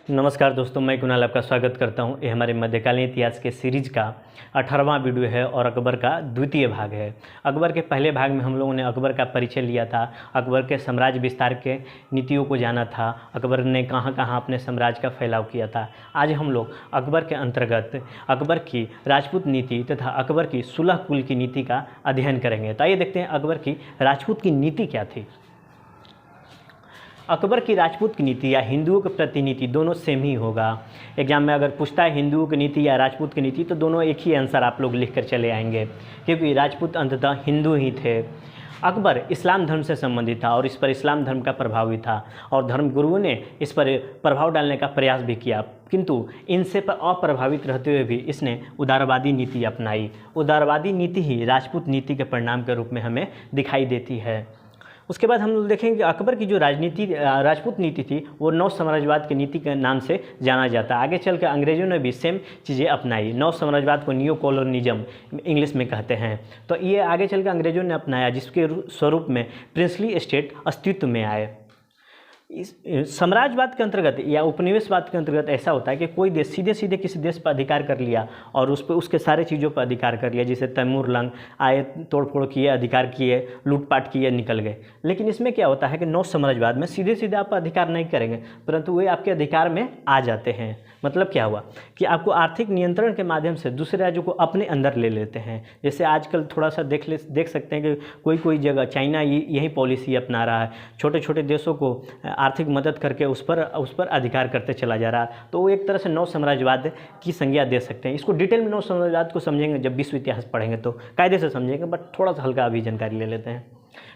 नमस्कार दोस्तों, मैं कुणाल आपका स्वागत करता हूं। ये हमारे मध्यकालीन इतिहास के सीरीज का 18वां वीडियो है और अकबर का द्वितीय भाग है। अकबर के पहले भाग में हम लोगों ने अकबर का परिचय लिया था, अकबर के साम्राज्य विस्तार के नीतियों को जाना था, अकबर ने कहां कहां अपने साम्राज्य का फैलाव किया था। आज हम लोग अकबर के अंतर्गत अकबर की राजपूत नीति तथा अकबर की सुलह कुल की नीति का अध्ययन करेंगे। तो आइए देखते हैं अकबर की राजपूत की नीति क्या थी। अकबर की राजपूत की नीति या हिंदुओं के प्रति नीति दोनों सेम ही होगा। एग्जाम में अगर पूछता है हिंदुओं की नीति या राजपूत की नीति तो दोनों एक ही आंसर आप लोग लिख कर चले आएंगे, क्योंकि राजपूत अंततः हिंदू ही थे। अकबर इस्लाम धर्म से संबंधित था और इस पर इस्लाम धर्म का प्रभाव भी था और धर्मगुरुओं ने इस पर प्रभाव डालने का प्रयास भी किया, किंतु इनसे पर अप्रभावित रहते हुए भी इसने उदारवादी नीति अपनाई। उदारवादी नीति ही राजपूत नीति के परिणाम के रूप में हमें दिखाई देती है। उसके बाद हम लोग देखेंगे कि अकबर की जो राजपूत नीति थी वो नव साम्राज्यवाद की नीति के नाम से जाना जाता है। आगे चल कर अंग्रेज़ों ने भी सेम चीज़ें अपनाई। नव साम्राज्यवाद को नियो कॉलोनिज्म इंग्लिश में कहते हैं। तो ये आगे चल कर अंग्रेज़ों ने अपनाया, जिसके स्वरूप में प्रिंसली स्टेट अस्तित्व में आए। इस साम्राज्यवाद के अंतर्गत या उपनिवेशवाद के अंतर्गत ऐसा होता है कि कोई देश सीधे सीधे किसी देश पर अधिकार कर लिया और उस पर उसके सारे चीज़ों पर अधिकार कर लिया, जैसे तैमूर लंग आए, तोड़फोड़ किए, अधिकार किए, लूटपाट किए, निकल गए। लेकिन इसमें क्या होता है कि नौ साम्राज्यवाद में सीधे सीधे आप अधिकार नहीं करेंगे, परंतु वे आपके अधिकार में आ जाते हैं। मतलब क्या हुआ कि आपको आर्थिक नियंत्रण के माध्यम से दूसरे राज्यों को अपने अंदर ले लेते हैं। जैसे आजकल थोड़ा सा देख सकते हैं कि कोई जगह चाइना यही पॉलिसी अपना रहा है, छोटे छोटे देशों को आर्थिक मदद करके उस पर अधिकार करते चला जा रहा है। तो वो एक तरह से नौ साम्राज्यवाद की संज्ञा दे सकते हैं। इसको डिटेल में नौ साम्राज्यवाद को समझेंगे जब विश्व इतिहास पढ़ेंगे तो कायदे से समझेंगे, बट थोड़ा सा हल्का अभी जानकारी ले लेते हैं।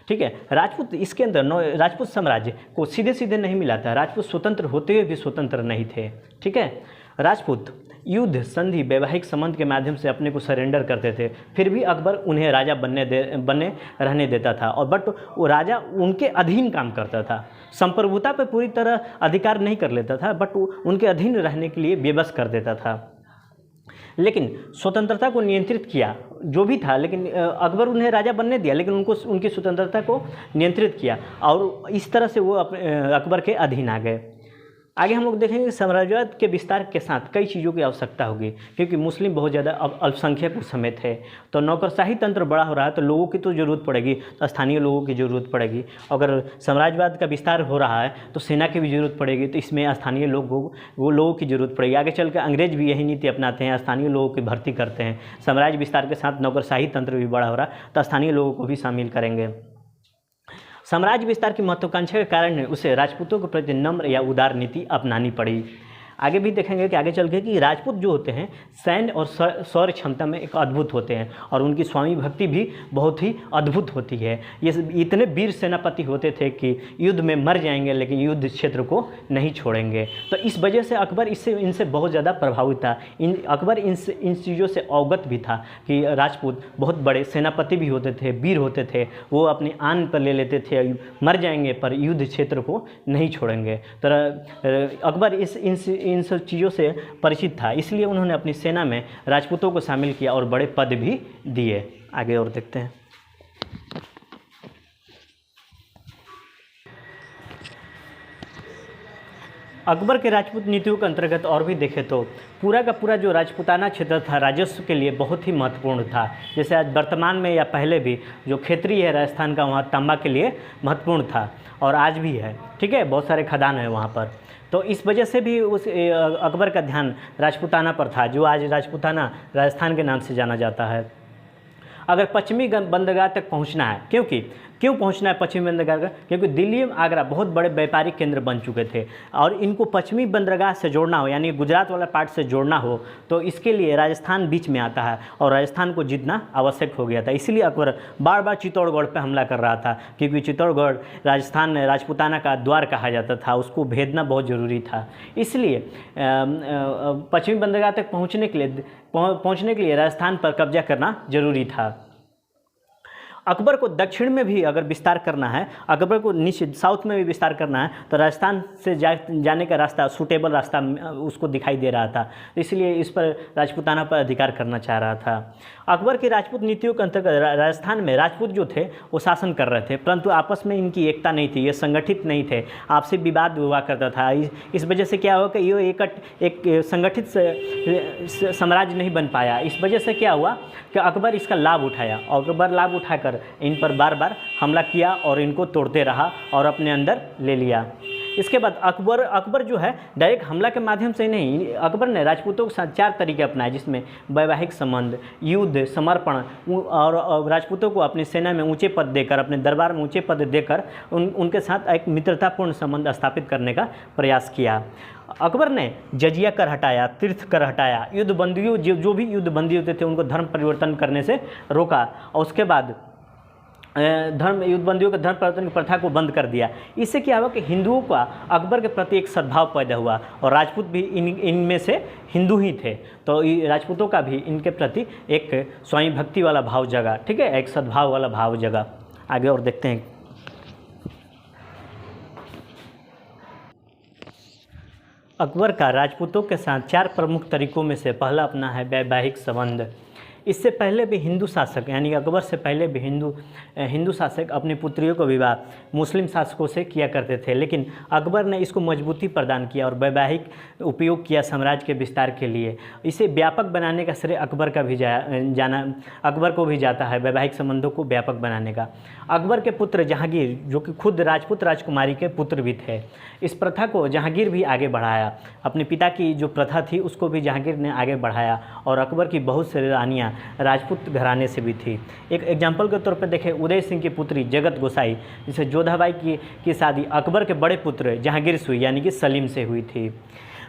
ठीक है, राजपूत इसके अंदर राजपूत साम्राज्य को सीधे सीधे नहीं मिला था। राजपूत स्वतंत्र होते हुए भी स्वतंत्र नहीं थे। ठीक है, राजपूत युद्ध, संधि, वैवाहिक संबंध के माध्यम से अपने को सरेंडर करते थे, फिर भी अकबर उन्हें राजा बने रहने देता था और बट वो राजा उनके अधीन काम करता था। संप्रभुता पर पूरी तरह अधिकार नहीं कर लेता था, बट उनके अधीन रहने के लिए बेबस कर देता था। लेकिन स्वतंत्रता को नियंत्रित किया जो भी था, लेकिन अकबर उन्हें राजा बनने दिया, लेकिन उनकी स्वतंत्रता को नियंत्रित किया और इस तरह से वो अकबर के अधीन आ गए। आगे हम लोग देखेंगे कि साम्राज्यवाद के विस्तार के साथ कई चीज़ों की आवश्यकता होगी, क्योंकि मुस्लिम बहुत ज़्यादा अब अल्पसंख्यक उस समय थे। तो नौकरशाही तंत्र बड़ा हो रहा है तो लोगों की तो ज़रूरत पड़ेगी, तो स्थानीय लोगों की ज़रूरत पड़ेगी। अगर साम्राज्यवाद का विस्तार हो रहा है तो सेना की भी ज़रूरत पड़ेगी, तो इसमें स्थानीय लोगों की ज़रूरत पड़ेगी। आगे चल कर अंग्रेज भी यही नीति अपनाते हैं, स्थानीय लोगों की भर्ती करते हैं। साम्राज्य विस्तार के साथ नौकरशाही तंत्र भी बड़ा हो रहा है तो स्थानीय लोगों को भी शामिल करेंगे। साम्राज्य विस्तार की महत्वाकांक्षा के कारण उसे राजपूतों के प्रति नम्र या उदार नीति अपनानी पड़ी। आगे भी देखेंगे कि आगे चल के कि राजपूत जो होते हैं सैन्य और शौर्य क्षमता में एक अद्भुत होते हैं और उनकी स्वामी भक्ति भी बहुत ही अद्भुत होती है। ये इतने वीर सेनापति होते थे कि युद्ध में मर जाएंगे लेकिन युद्ध क्षेत्र को नहीं छोड़ेंगे। तो इस वजह से अकबर इनसे बहुत ज़्यादा प्रभावित था। अकबर इन चीज़ों से अवगत भी था कि राजपूत बहुत बड़े सेनापति भी होते थे, वीर होते थे, वो अपनी आन पर ले लेते थे, मर जाएंगे पर युद्ध क्षेत्र को नहीं छोड़ेंगे। तो अकबर इन सब चीज़ों से परिचित था, इसलिए उन्होंने अपनी सेना में राजपूतों को शामिल किया और बड़े पद भी दिए। आगे और देखते हैं। अकबर के राजपूत नीतियों के अंतर्गत और भी देखें तो पूरा का पूरा जो राजपूताना क्षेत्र था राजस्व के लिए बहुत ही महत्वपूर्ण था। जैसे आज वर्तमान में या पहले भी जो खेतरी है राजस्थान का, वहाँ तांबा के लिए महत्वपूर्ण था और आज भी है। ठीक है, बहुत सारे खदान है वहाँ पर। तो इस वजह से भी उस अकबर का ध्यान राजपूताना पर था, जो आज राजपूताना राजस्थान के नाम से जाना जाता है। अगर पश्चिमी बंदरगाह तक पहुंचना है, क्यों पहुंचना है पश्चिमी बंदरगाह का? क्योंकि दिल्ली और आगरा बहुत बड़े व्यापारिक केंद्र बन चुके थे और इनको पश्चिमी बंदरगाह से जोड़ना हो, यानी गुजरात वाला पार्ट से जोड़ना हो, तो इसके लिए राजस्थान बीच में आता है और राजस्थान को जीतना आवश्यक हो गया था। इसीलिए अकबर बार बार चित्तौड़गढ़ पर हमला कर रहा था, क्योंकि चित्तौड़गढ़ राजस्थान राजपूताना का द्वार कहा जाता था, उसको भेदना बहुत ज़रूरी था। इसलिए पश्चिमी बंदरगाह तक पहुँचने के लिए राजस्थान पर कब्जा करना जरूरी था। अकबर को दक्षिण में भी अगर विस्तार करना है, अकबर को नीचे साउथ में भी विस्तार करना है, तो राजस्थान से जाने का रास्ता सूटेबल रास्ता उसको दिखाई दे रहा था, इसलिए इस पर राजपूताना पर अधिकार करना चाह रहा था। अकबर की राजपूत नीतियों के अंतर्गत राजस्थान में राजपूत जो थे वो शासन कर रहे थे, परंतु आपस में इनकी एकता नहीं थी, ये संगठित नहीं थे, आपसी विवाद हुआ करता था। इस वजह से क्या हुआ कि ये एक संगठित साम्राज्य नहीं बन पाया। इस वजह से क्या हुआ कि अकबर इसका लाभ उठाया, और अकबर लाभ उठाकर इन पर बार बार हमला किया और इनको तोड़ते रहा और अपने अंदर ले लिया। इसके बाद अकबर जो है डायरेक्ट हमला के माध्यम से नहीं, अकबर ने राजपूतों के साथ 4 तरीके अपनाए, जिसमें वैवाहिक संबंध, युद्ध, समर्पण और राजपूतों को अपनी सेना में ऊंचे पद देकर, अपने दरबार में ऊंचे पद देकर उनके साथ एक मित्रतापूर्ण संबंध स्थापित करने का प्रयास किया। अकबर ने जजिया कर हटाया, तीर्थ कर हटाया, युद्ध बंदियों जो भी युद्ध बंदी होते थे उनको धर्म परिवर्तन करने से रोका, और उसके बाद युद्धबंदियों के धर्म परिवर्तन की प्रथा को बंद कर दिया। इससे क्या हुआ कि हिंदुओं का अकबर के प्रति एक सद्भाव पैदा हुआ, और राजपूत भी इनमें से हिंदू ही थे, तो राजपूतों का भी इनके प्रति एक स्वयं भक्ति वाला भाव जगा, ठीक है, एक सद्भाव वाला भाव जगा। आगे और देखते हैं। अकबर का राजपूतों के साथ 4 प्रमुख तरीकों में से पहला अपना है वैवाहिक संबंध। इससे पहले भी हिंदू शासक, यानी अकबर से पहले भी हिंदू शासक अपनी पुत्रियों का विवाह मुस्लिम शासकों से किया करते थे, लेकिन अकबर ने इसको मजबूती प्रदान किया और वैवाहिक उपयोग किया साम्राज्य के विस्तार के लिए। इसे व्यापक बनाने का श्रेय अकबर का भी अकबर को भी जाता है, वैवाहिक संबंधों को व्यापक बनाने का। अकबर के पुत्र जहांगीर, जो कि खुद राजपूत राजकुमारी के पुत्र भी थे, इस प्रथा को जहांगीर भी आगे बढ़ाया। अपने पिता की जो प्रथा थी उसको भी जहांगीर ने आगे बढ़ाया, और अकबर की बहुत सी रानियाँ राजपूत घराने से भी थी। एक एग्जाम्पल के तौर पर देखें, उदय सिंह की पुत्री जगत गोसाई, जिसे जोधाबाई की शादी अकबर के बड़े पुत्र जहांगीर से हुई, यानी कि सलीम से हुई थी।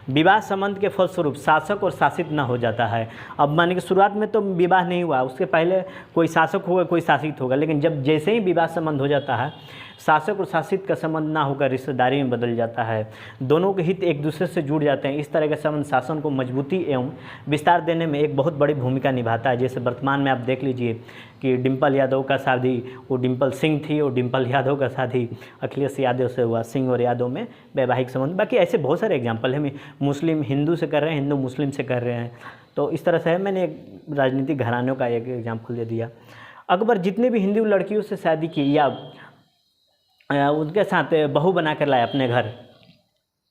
विवाह संबंध के फलस्वरूप शासक और शासित न हो जाता है। अब माने कि शुरुआत में तो विवाह नहीं हुआ, उसके पहले कोई शासक होगा कोई शासित होगा, लेकिन जब जैसे ही विवाह संबंध हो जाता है, शासक और शासित का संबंध ना होकर रिश्तेदारी में बदल जाता है, दोनों के हित एक दूसरे से जुड़ जाते हैं। इस तरह का संबंध शासन को मजबूती एवं विस्तार देने में एक बहुत बड़ी भूमिका निभाता है। जैसे वर्तमान में आप देख लीजिए कि डिम्पल यादव का शादी वो डिम्पल सिंह थी, और डिम्पल यादव का शादी अखिलेश यादव से हुआ। सिंह और यादव में वैवाहिक संबंध, बाकी ऐसे बहुत सारे एग्जाम्पल हैं। मुस्लिम हिंदू से कर रहे हैं, हिंदू मुस्लिम से कर रहे हैं, तो इस तरह से है। मैंने राजनीतिक घरानों का एक एग्जाम्पल दे दिया। अकबर जितने भी हिंदू लड़कियों से शादी की या उनके साथ बहू बना कर लाए अपने घर,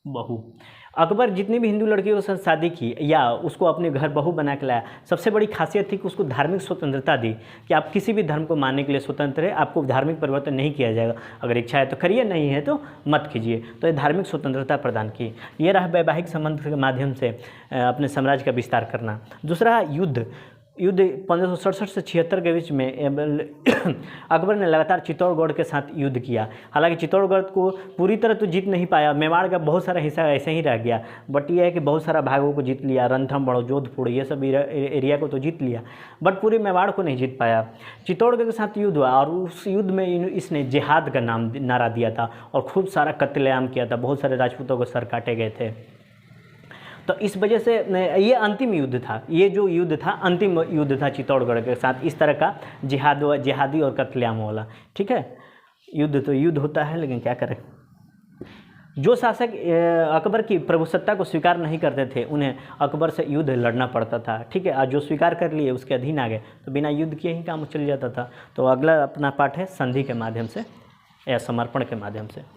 बहू, अकबर जितनी भी हिंदू लड़कियों के साथ शादी की या उसको अपने घर बहू बना के लाया, सबसे बड़ी खासियत थी कि उसको धार्मिक स्वतंत्रता दी कि आप किसी भी धर्म को मानने के लिए स्वतंत्र है, आपको धार्मिक परिवर्तन नहीं किया जाएगा, अगर इच्छा है तो करिए, नहीं है तो मत कीजिए। तो ये धार्मिक स्वतंत्रता प्रदान की। ये रहा वैवाहिक संबंध के माध्यम से अपने साम्राज्य का विस्तार करना। दूसरा युद्ध 1567 से 76 के बीच में अकबर ने लगातार चित्तौड़गढ़ के साथ युद्ध किया। हालांकि चित्तौड़गढ़ को पूरी तरह तो जीत नहीं पाया, मेवाड़ का बहुत सारा हिस्सा ऐसे ही रह गया, बट यह है कि बहुत सारा भागों को जीत लिया, रणथंभौर, जोधपुर, ये सब एरिया को तो जीत लिया, बट पूरे मेवाड़ को नहीं जीत पाया। चित्तौड़गढ़ के साथ युद्ध हुआ और उस युद्ध में इसने जिहाद का नारा दिया था और खूब सारा कत्लेआम किया था, बहुत सारे राजपूतों को सर काटे गए थे। तो इस वजह से ये अंतिम युद्ध था, ये जो युद्ध था अंतिम युद्ध था चित्तौड़गढ़ के साथ, इस तरह का जिहादी और कत्लेआम वाला। ठीक है, युद्ध तो युद्ध होता है, लेकिन क्या करें। जो शासक अकबर की प्रभुसत्ता को स्वीकार नहीं करते थे उन्हें अकबर से युद्ध लड़ना पड़ता था। ठीक है, और जो स्वीकार कर लिए उसके अधीन आ गए तो बिना युद्ध किए ही काम चल जाता था। तो अगला अपना पाठ है संधि के माध्यम से या समर्पण के माध्यम से।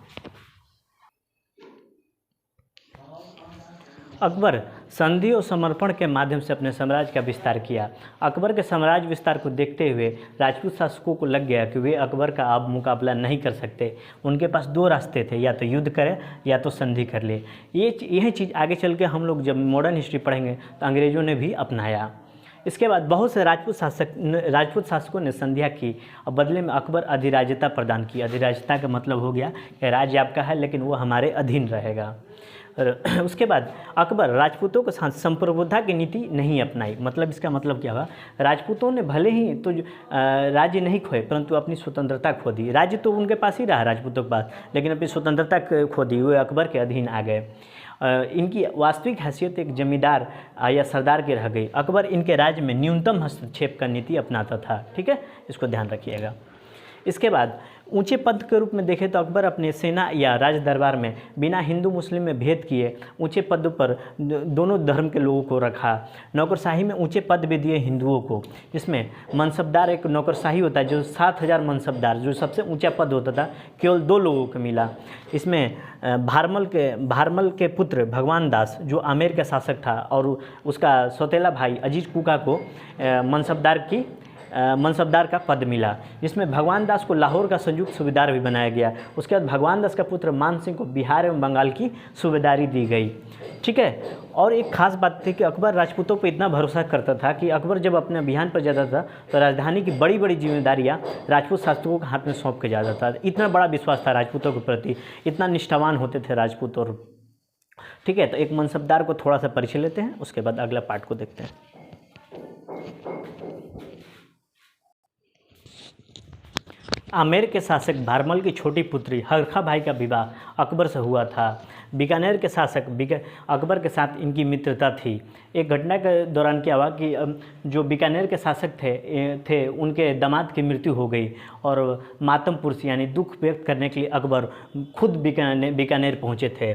अकबर संधि और समर्पण के माध्यम से अपने साम्राज्य का विस्तार किया। अकबर के साम्राज्य विस्तार को देखते हुए राजपूत शासकों को लग गया कि वे अकबर का अब मुकाबला नहीं कर सकते। उनके पास 2 रास्ते थे, या तो युद्ध करें या तो संधि कर ले। यही चीज़ आगे चल के हम लोग जब मॉडर्न हिस्ट्री पढ़ेंगे तो अंग्रेज़ों ने भी अपनाया। इसके बाद बहुत से राजपूत शासकों ने संधिया की और बदले में अकबर अधिराज्यता प्रदान की। अधिराज्यता का मतलब हो गया कि राज्य आपका है लेकिन वो हमारे अधीन रहेगा। उसके बाद अकबर राजपूतों के साथ संप्रभुता की नीति नहीं अपनाई। मतलब इसका मतलब क्या हुआ, राजपूतों ने भले ही तो राज्य नहीं खोए परंतु अपनी स्वतंत्रता खो दी। राज्य तो उनके पास ही रहा राजपूतों के पास, लेकिन अपनी स्वतंत्रता खो दी, वे अकबर के अधीन आ गए। इनकी वास्तविक हैसियत एक जमींदार या सरदार की रह गई। अकबर इनके राज्य में न्यूनतम हस्तक्षेप का नीति अपनाता था। ठीक है, इसको ध्यान रखिएगा। इसके बाद ऊंचे पद के रूप में देखें तो अकबर अपने सेना या राज दरबार में बिना हिंदू मुस्लिम में भेद किए ऊंचे पद पर दोनों धर्म के लोगों को रखा। नौकरशाही में ऊंचे पद भी दिए हिंदुओं को, जिसमें मनसबदार एक नौकरशाही होता है जो 7,000 मनसबदार, जो सबसे ऊंचा पद होता था, केवल 2 लोगों को मिला। इसमें भारमल के पुत्र भगवान दास जो आमेर का शासक था और उसका सौतेला भाई अजीज कुका को मनसबदार का पद मिला, जिसमें भगवान दास को लाहौर का संयुक्त सूबेदार भी बनाया गया। उसके बाद भगवान दास का पुत्र मान सिंह को बिहार एवं बंगाल की सूबेदारी दी गई। ठीक है। और एक खास बात थी कि अकबर राजपूतों पर इतना भरोसा करता था कि अकबर जब अपने अभियान पर जाता था तो राजधानी की बड़ी बड़ी जिम्मेदारियां राजपूत शासकों के हाथ में सौंप के जाता था। इतना बड़ा विश्वास था राजपूतों के प्रति, इतना निष्ठावान होते थे राजपूत। और ठीक है, तो एक मनसबदार को थोड़ा सा परिचय लेते हैं, उसके बाद अगला पार्ट को देखते हैं। आमेर के शासक भारमल की छोटी पुत्री हरखा भाई का विवाह अकबर से हुआ था। बीकानेर के शासक अकबर के साथ इनकी मित्रता थी। एक घटना के दौरान क्या हुआ कि जो बीकानेर के शासक थे उनके दामाद की मृत्यु हो गई और मातमपुर से यानी दुख व्यक्त करने के लिए अकबर खुद बीकानेर पहुँचे थे।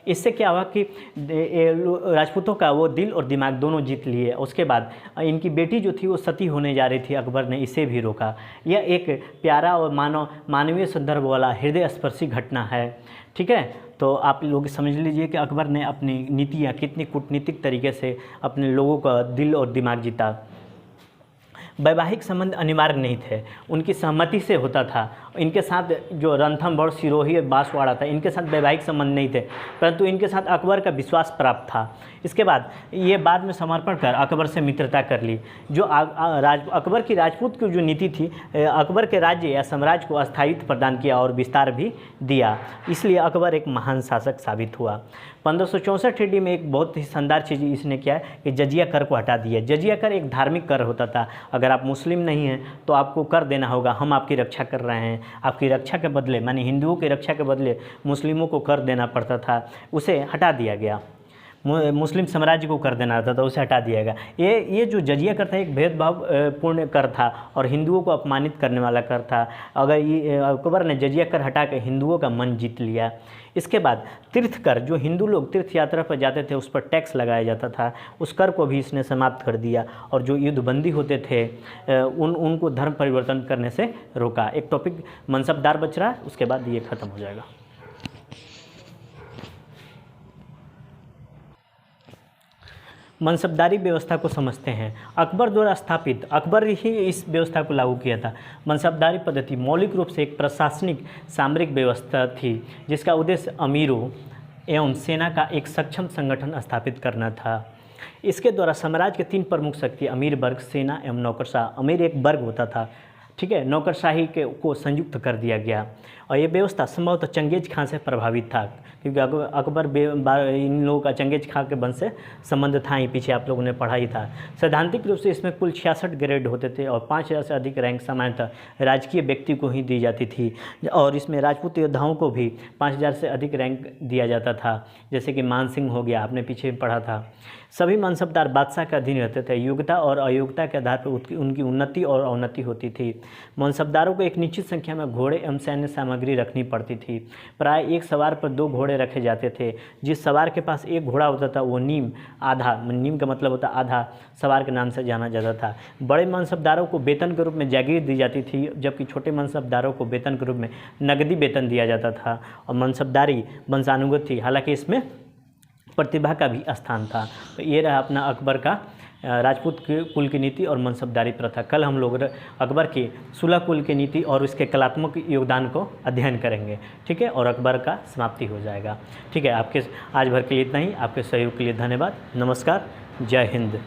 इससे क्या हुआ कि राजपूतों का वो दिल और दिमाग दोनों जीत लिए। उसके बाद इनकी बेटी जो थी वो सती होने जा रही थी, अकबर ने इसे भी रोका। यह एक प्यारा और मानवीय संदर्भ वाला हृदय स्पर्शी घटना है। ठीक है, तो आप लोग समझ लीजिए कि अकबर ने अपनी नीतियाँ कितनी कूटनीतिक तरीके से अपने लोगों का दिल और दिमाग जीता। वैवाहिक संबंध अनिवार्य नहीं थे, उनकी सहमति से होता था। इनके साथ जो रणथंभौर, सिरोही और बांसवाड़ा था, इनके साथ वैवाहिक संबंध नहीं थे, परंतु इनके साथ अकबर का विश्वास प्राप्त था। इसके बाद ये बाद में समर्पण कर अकबर से मित्रता कर ली। जो अकबर की राजपूत की जो नीति थी, अकबर के राज्य या साम्राज्य को अस्थायित्व प्रदान किया और विस्तार भी दिया। इसलिए अकबर एक महान शासक साबित हुआ। 1564 ईस्वी में एक बहुत ही शानदार चीज़ इसने किया कि जजिया कर को हटा दिया। जजिया कर एक धार्मिक कर होता था, अगर आप मुस्लिम नहीं हैं तो आपको कर देना होगा, हम आपकी रक्षा कर रहे हैं। आपकी रक्षा के बदले, माने हिंदुओं की रक्षा के बदले मुस्लिमों को कर देना पड़ता था, उसे हटा दिया गया। मुस्लिम साम्राज्य को कर देना था तो उसे हटा दिया गया। ये जो जजिया कर था एक भेदभाव पूर्ण कर था और हिंदुओं को अपमानित करने वाला कर था। अगर ये अकबर ने जजिया कर हटा कर हिंदुओं का मन जीत लिया। इसके बाद तीर्थ कर, जो हिंदू लोग तीर्थ यात्रा पर जाते थे उस पर टैक्स लगाया जाता था, उस कर को भी इसने समाप्त कर दिया। और जो युद्धबंदी होते थे उनको धर्म परिवर्तन करने से रोका। एक टॉपिक मनसबदार बच रहा है, उसके बाद ये ख़त्म हो जाएगा। मनसबदारी व्यवस्था को समझते हैं। अकबर द्वारा स्थापित, अकबर ही इस व्यवस्था को लागू किया था। मनसबदारी पद्धति मौलिक रूप से एक प्रशासनिक सामरिक व्यवस्था थी जिसका उद्देश्य अमीरों एवं सेना का एक सक्षम संगठन स्थापित करना था। इसके द्वारा साम्राज्य के 3 प्रमुख शक्ति अमीर वर्ग, सेना एवं नौकरशाह। अमीर एक वर्ग होता था, ठीक है, नौकरशाही को संयुक्त कर दिया गया। और ये व्यवस्था संभवतः चंगेज खां से प्रभावित था, क्योंकि अकबर इन लोगों का चंगेज खां के वंश से संबंध था ही, पीछे आप लोगों ने पढ़ा ही था। सैद्धांतिक रूप से इसमें कुल 66 ग्रेड होते थे और 5000 से अधिक रैंक सामान्यतः राजकीय व्यक्ति को ही दी जाती थी। और इसमें राजपूत योद्धाओं को भी 5000 से अधिक रैंक दिया जाता था, जैसे कि मान सिंह हो गया, आपने पीछे पढ़ा था। सभी मनसबदार बादशाह के अधीन रहते थे। योग्यता और अयोग्यता के आधार पर उनकी उन्नति और अवनति होती थी। मनसबदारों को एक निश्चित संख्या में घोड़े एवं सैन्य सामग्री रखनी पड़ती थी। प्राय एक सवार पर 2 घोड़े रखे जाते थे। जिस सवार के पास एक घोड़ा होता था वो नीम, आधा, नीम का मतलब होता आधा सवार के नाम से जाना जाता था। बड़े मनसबदारों को वेतन के रूप में जागीर दी जाती थी, जबकि छोटे मनसबदारों को वेतन के रूप में नकदी वेतन दिया जाता था। और मनसबदारी वंशानुगत थी, हालांकि इसमें प्रतिभा का भी स्थान था। तो ये रहा अपना अकबर का राजपूत कुल की नीति और मनसबदारी प्रथा। कल हम लोग अकबर की सुलह कुल की नीति और उसके कलात्मक योगदान को अध्ययन करेंगे, ठीक है, और अकबर का समाप्ति हो जाएगा। ठीक है, आपके आज भर के लिए इतना ही। आपके सहयोग के लिए धन्यवाद। नमस्कार, जय हिंद।